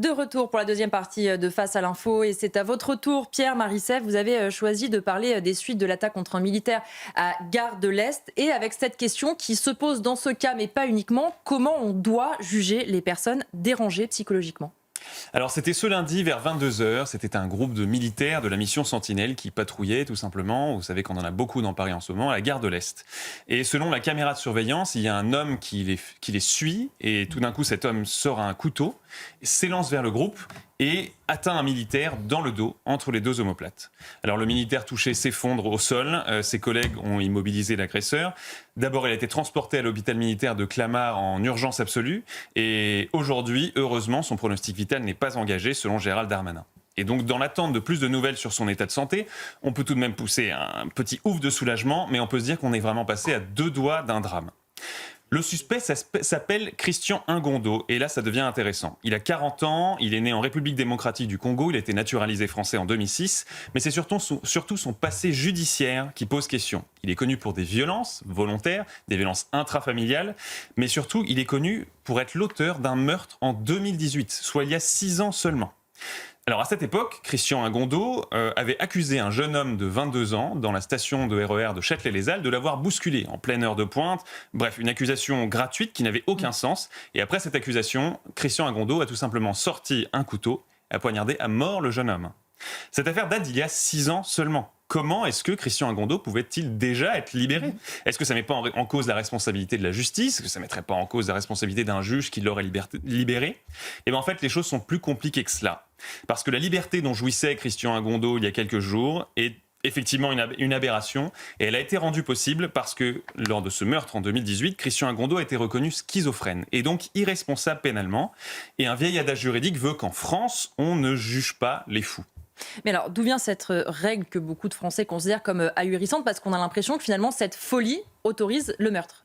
De retour pour la deuxième partie de Face à l'info et c'est à votre tour, Pierre Marissef. Vous avez choisi de parler des suites de l'attaque contre un militaire à Gare de l'Est et avec cette question qui se pose dans ce cas, mais pas uniquement, comment on doit juger les personnes dérangées psychologiquement ? Alors c'était ce lundi vers 22h, c'était un groupe de militaires de la mission Sentinelle qui patrouillait tout simplement, vous savez qu'on en a beaucoup dans Paris en ce moment, à la Gare de l'Est. Et selon la caméra de surveillance, il y a un homme qui les suit et tout d'un coup cet homme sort un couteau, s'élance vers le groupe et atteint un militaire dans le dos, entre les deux omoplates. Alors le militaire touché s'effondre au sol, ses collègues ont immobilisé l'agresseur. D'abord, il a été transporté à l'hôpital militaire de Clamart en urgence absolue. Et aujourd'hui, heureusement, son pronostic vital n'est pas engagé, selon Gérald Darmanin. Et donc, dans l'attente de plus de nouvelles sur son état de santé, on peut tout de même pousser un petit ouf de soulagement, mais on peut se dire qu'on est vraiment passé à 2 doigts d'un drame. Le suspect s'appelle Christian Ingondo, et là ça devient intéressant. Il a 40 ans, il est né en République démocratique du Congo, il a été naturalisé français en 2006, mais c'est surtout son passé judiciaire qui pose question. Il est connu pour des violences volontaires, des violences intrafamiliales, mais surtout il est connu pour être l'auteur d'un meurtre en 2018, soit il y a 6 ans seulement. Alors à cette époque, Christian Ingondo avait accusé un jeune homme de 22 ans dans la station de RER de Châtelet-les-Halles de l'avoir bousculé en pleine heure de pointe. Bref, une accusation gratuite qui n'avait aucun sens. Et après cette accusation, Christian Ingondo a tout simplement sorti un couteau et a poignardé à mort le jeune homme. Cette affaire date d'il y a 6 ans seulement. Comment est-ce que Christian Ingondo pouvait-il déjà être libéré ? Est-ce que ça ne met pas en cause la responsabilité de la justice ? Est-ce que ça ne mettrait pas en cause la responsabilité d'un juge qui l'aurait libéré ? Et bien en fait, les choses sont plus compliquées que cela. Parce que la liberté dont jouissait Christian Ingondo il y a quelques jours est effectivement une aberration, et elle a été rendue possible parce que, lors de ce meurtre en 2018, Christian Ingondo a été reconnu schizophrène, et donc irresponsable pénalement, et un vieil adage juridique veut qu'en France, on ne juge pas les fous. Mais alors, d'où vient cette règle que beaucoup de Français considèrent comme ahurissante ? Parce qu'on a l'impression que finalement, cette folie autorise le meurtre.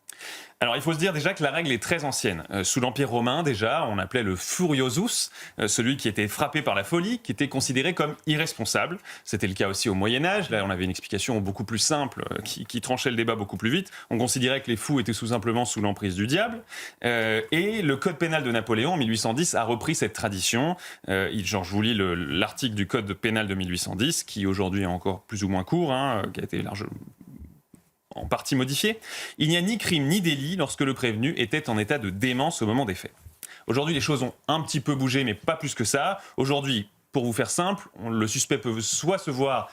Alors il faut se dire déjà que la règle est très ancienne. Sous l'Empire romain déjà, on appelait le furiosus, celui qui était frappé par la folie, qui était considéré comme irresponsable. C'était le cas aussi au Moyen-Âge. Là on avait une explication beaucoup plus simple qui tranchait le débat beaucoup plus vite. On considérait que les fous étaient tout simplement sous l'emprise du diable. Et le code pénal de Napoléon en 1810 a repris cette tradition. Genre, je vous lis l'article du code pénal de 1810 qui aujourd'hui est encore plus ou moins court, qui a été largement en partie modifié. Il n'y a ni crime ni délit lorsque le prévenu était en état de démence au moment des faits. Aujourd'hui, les choses ont un petit peu bougé, mais pas plus que ça. Aujourd'hui, pour vous faire simple, le suspect peut soit se voir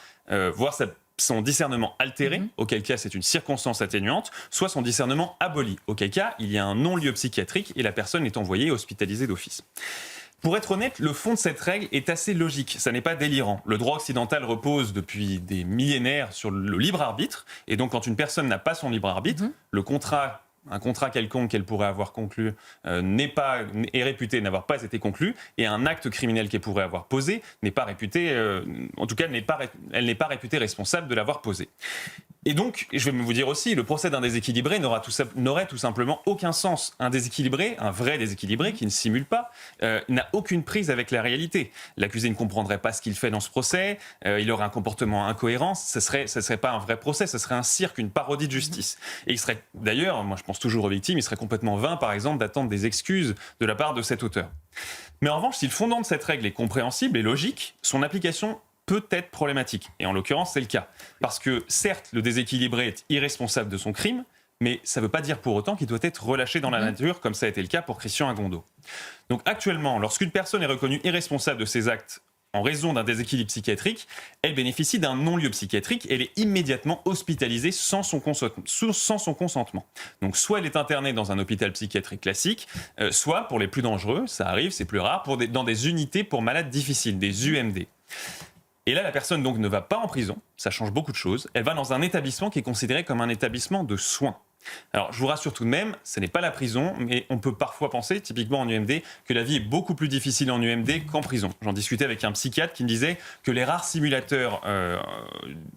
son discernement altéré, auquel cas c'est une circonstance atténuante, soit son discernement aboli, auquel cas il y a un non-lieu psychiatrique et la personne est envoyée hospitalisée d'office. Pour être honnête, le fond de cette règle est assez logique, ça n'est pas délirant. Le droit occidental repose depuis des millénaires sur le libre arbitre, et donc quand une personne n'a pas son libre arbitre, un contrat quelconque qu'elle pourrait avoir conclu est réputé n'avoir pas été conclu, et un acte criminel qu'elle pourrait avoir posé n'est pas réputé, en tout cas elle n'est pas réputée responsable de l'avoir posé. Et donc, je vais vous dire aussi, le procès d'un déséquilibré n'aurait tout simplement aucun sens. Un déséquilibré, un vrai déséquilibré qui ne simule pas, n'a aucune prise avec la réalité. L'accusé ne comprendrait pas ce qu'il fait dans ce procès, il aurait un comportement incohérent, ce serait pas un vrai procès, ce serait un cirque, une parodie de justice. Et il serait, d'ailleurs, moi je pense toujours aux victimes, il serait complètement vain, par exemple, d'attendre des excuses de la part de cet auteur. Mais en revanche, si le fondement de cette règle est compréhensible et logique, son application peut être problématique. Et en l'occurrence, c'est le cas. Parce que, certes, le déséquilibré est irresponsable de son crime, mais ça ne veut pas dire pour autant qu'il doit être relâché dans la nature, comme ça a été le cas pour Christian Ingondo. Donc actuellement, lorsqu'une personne est reconnue irresponsable de ses actes en raison d'un déséquilibre psychiatrique, elle bénéficie d'un non-lieu psychiatrique et elle est immédiatement hospitalisée sans son consentement. Donc soit elle est internée dans un hôpital psychiatrique classique, soit, pour les plus dangereux, ça arrive, c'est plus rare, dans des unités pour malades difficiles, des UMD. Et là, la personne donc ne va pas en prison, ça change beaucoup de choses, elle va dans un établissement qui est considéré comme un établissement de soins. Alors, je vous rassure tout de même, ce n'est pas la prison, mais on peut parfois penser, typiquement en UMD, que la vie est beaucoup plus difficile en UMD qu'en prison. J'en discutais avec un psychiatre qui me disait que les rares simulateurs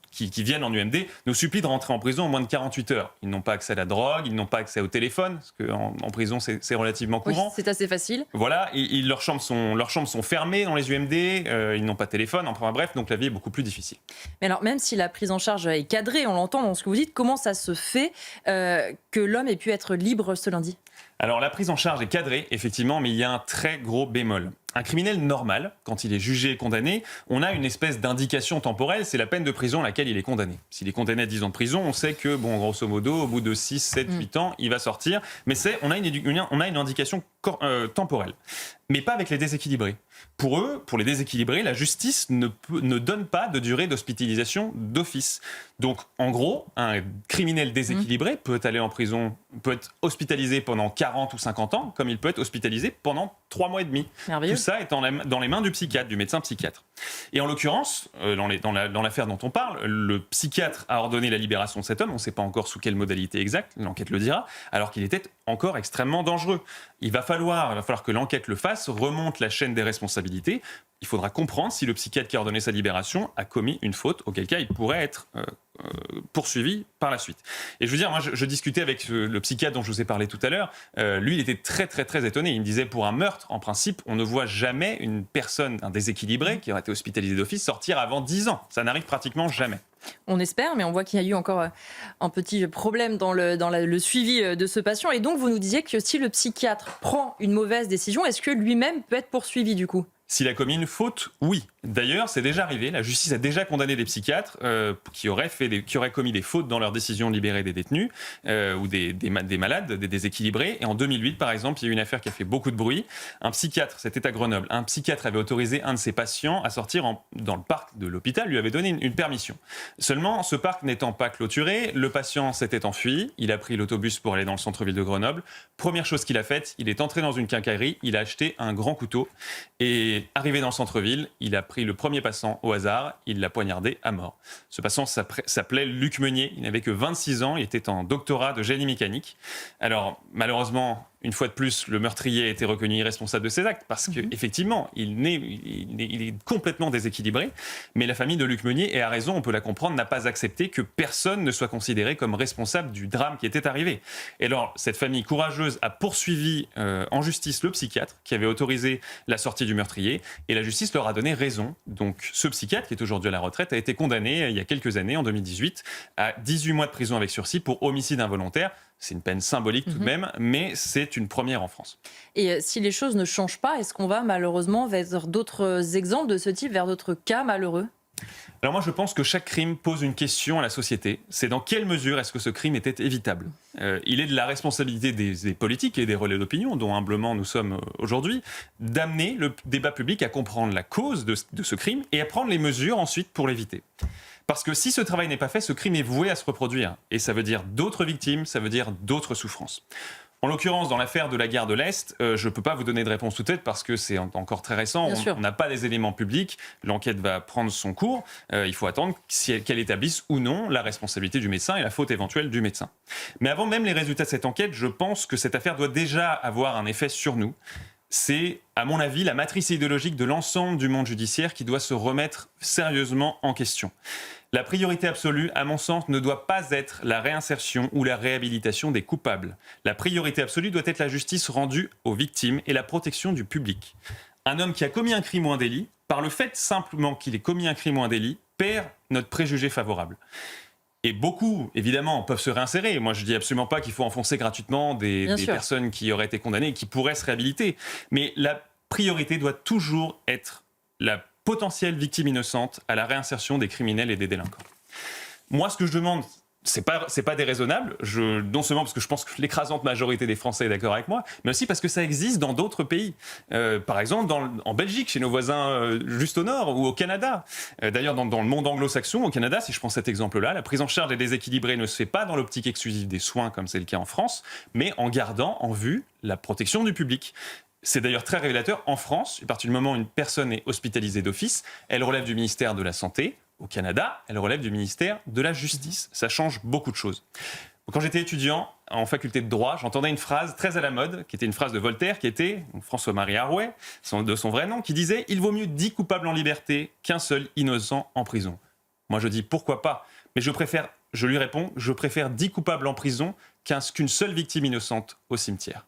qui viennent en UMD nous supplient de rentrer en prison en moins de 48 heures. Ils n'ont pas accès à la drogue, ils n'ont pas accès au téléphone, parce qu'en prison, c'est relativement courant. Oui, c'est assez facile. Voilà, et leurs chambres sont fermées dans les UMD, ils n'ont pas de téléphone, enfin bref, donc la vie est beaucoup plus difficile. Mais alors, même si la prise en charge est cadrée, on l'entend dans ce que vous dites, comment ça se fait que l'homme ait pu être libre ce lundi ? Alors la prise en charge est cadrée, effectivement, mais il y a un très gros bémol. Un criminel normal, quand il est jugé et condamné, on a une espèce d'indication temporelle, c'est la peine de prison à laquelle il est condamné. S'il est condamné à 10 ans de prison, on sait que, bon, grosso modo, au bout de 6, 7, 8 ans, il va sortir, mais on a une indication temporelle. Mais pas avec les déséquilibrés. Pour eux, pour les déséquilibrés, la justice ne donne pas de durée d'hospitalisation d'office. Donc, en gros, un criminel déséquilibré peut aller en prison, peut être hospitalisé pendant 40 ou 50 ans, comme il peut être hospitalisé pendant 3 mois et demi. Merveilleux. Tout ça est dans les mains du psychiatre, du médecin psychiatre. Et en l'occurrence, dans l'affaire dont on parle, le psychiatre a ordonné la libération de cet homme, on ne sait pas encore sous quelle modalité exacte, l'enquête le dira, alors qu'il était encore extrêmement dangereux. Il va falloir que l'enquête le fasse, remonte la chaîne des responsabilités. Il faudra comprendre si le psychiatre qui a ordonné sa libération a commis une faute, auquel cas il pourrait être poursuivi par la suite. Et je veux dire, moi je discutais avec le psychiatre dont je vous ai parlé tout à l'heure, lui il était très très très étonné, il me disait pour un meurtre, en principe, on ne voit jamais une personne, un déséquilibré qui aurait été hospitalisé d'office sortir avant 10 ans. Ça n'arrive pratiquement jamais. On espère, mais on voit qu'il y a eu encore un petit problème dans le suivi de ce patient. Et donc, vous nous disiez que si le psychiatre prend une mauvaise décision, est-ce que lui-même peut être poursuivi du coup ? S'il a commis une faute, oui. D'ailleurs, c'est déjà arrivé. La justice a déjà condamné des psychiatres qui auraient commis des fautes dans leur décision de libérer des détenus ou des malades, des déséquilibrés. Et en 2008, par exemple, il y a eu une affaire qui a fait beaucoup de bruit. Un psychiatre, c'était à Grenoble, un psychiatre avait autorisé un de ses patients à sortir dans le parc de l'hôpital, lui avait donné une permission. Seulement, ce parc n'étant pas clôturé, le patient s'était enfui. Il a pris l'autobus pour aller dans le centre-ville de Grenoble. Première chose qu'il a faite, il est entré dans une quincaillerie, il a acheté un grand couteau et arrivé dans le centre-ville, il a pris le premier passant au hasard, il l'a poignardé à mort. Ce passant s'appelait Luc Meunier, il n'avait que 26 ans, il était en doctorat de génie mécanique. Alors, malheureusement, une fois de plus, le meurtrier a été reconnu irresponsable de ses actes parce qu'effectivement, il est complètement déséquilibré. Mais la famille de Luc Meunier, et à raison, on peut la comprendre, n'a pas accepté que personne ne soit considéré comme responsable du drame qui était arrivé. Et alors, cette famille courageuse a poursuivi en justice le psychiatre qui avait autorisé la sortie du meurtrier et la justice leur a donné raison. Donc, ce psychiatre, qui est aujourd'hui à la retraite, a été condamné il y a quelques années, en 2018, à 18 mois de prison avec sursis pour homicide involontaire. C'est une peine symbolique tout de même, mais c'est une première en France. Et si les choses ne changent pas, est-ce qu'on va malheureusement vers d'autres exemples de ce type, vers d'autres cas malheureux ? Alors moi, je pense que chaque crime pose une question à la société. C'est dans quelle mesure est-ce que ce crime était évitable ? Il est de la responsabilité des politiques et des relais d'opinion, dont humblement nous sommes aujourd'hui, d'amener le débat public à comprendre la cause de ce crime et à prendre les mesures ensuite pour l'éviter. Parce que si ce travail n'est pas fait, ce crime est voué à se reproduire. Et ça veut dire d'autres victimes, ça veut dire d'autres souffrances. En l'occurrence, dans l'affaire de la gare de l'Est, je ne peux pas vous donner de réponse tout de suite parce que c'est encore très récent. On n'a pas les éléments publics. L'enquête va prendre son cours. Il faut attendre qu'elle établisse ou non la responsabilité du médecin et la faute éventuelle du médecin. Mais avant même les résultats de cette enquête, je pense que cette affaire doit déjà avoir un effet sur nous. C'est, à mon avis, la matrice idéologique de l'ensemble du monde judiciaire qui doit se remettre sérieusement en question. La priorité absolue, à mon sens, ne doit pas être la réinsertion ou la réhabilitation des coupables. La priorité absolue doit être la justice rendue aux victimes et la protection du public. Un homme qui a commis un crime ou un délit, par le fait simplement qu'il ait commis un crime ou un délit, perd notre préjugé favorable. Et beaucoup, évidemment, peuvent se réinsérer. Moi, je ne dis absolument pas qu'il faut enfoncer gratuitement des personnes qui auraient été condamnées et qui pourraient se réhabiliter. Mais la priorité doit toujours être la potentielle victime innocente à la réinsertion des criminels et des délinquants. Moi, ce que je demande, c'est pas déraisonnable, non seulement parce que je pense que l'écrasante majorité des Français est d'accord avec moi, mais aussi parce que ça existe dans d'autres pays. Par exemple, en Belgique, chez nos voisins juste au nord, ou au Canada. D'ailleurs, dans le monde anglo-saxon, au Canada, si je prends cet exemple-là, la prise en charge des déséquilibrés ne se fait pas dans l'optique exclusive des soins, comme c'est le cas en France, mais en gardant en vue la protection du public. C'est d'ailleurs très révélateur. En France, à partir du moment où une personne est hospitalisée d'office, elle relève du ministère de la Santé. Au Canada, elle relève du ministère de la Justice. Ça change beaucoup de choses. Quand j'étais étudiant en faculté de droit, j'entendais une phrase très à la mode, qui était une phrase de Voltaire, qui était François-Marie Arouet, de son vrai nom, qui disait « Il vaut mieux 10 coupables en liberté qu'un seul innocent en prison ». Moi, je dis « Pourquoi pas ?» Mais je lui réponds « Je préfère 10 coupables en prison qu'une seule victime innocente au cimetière ».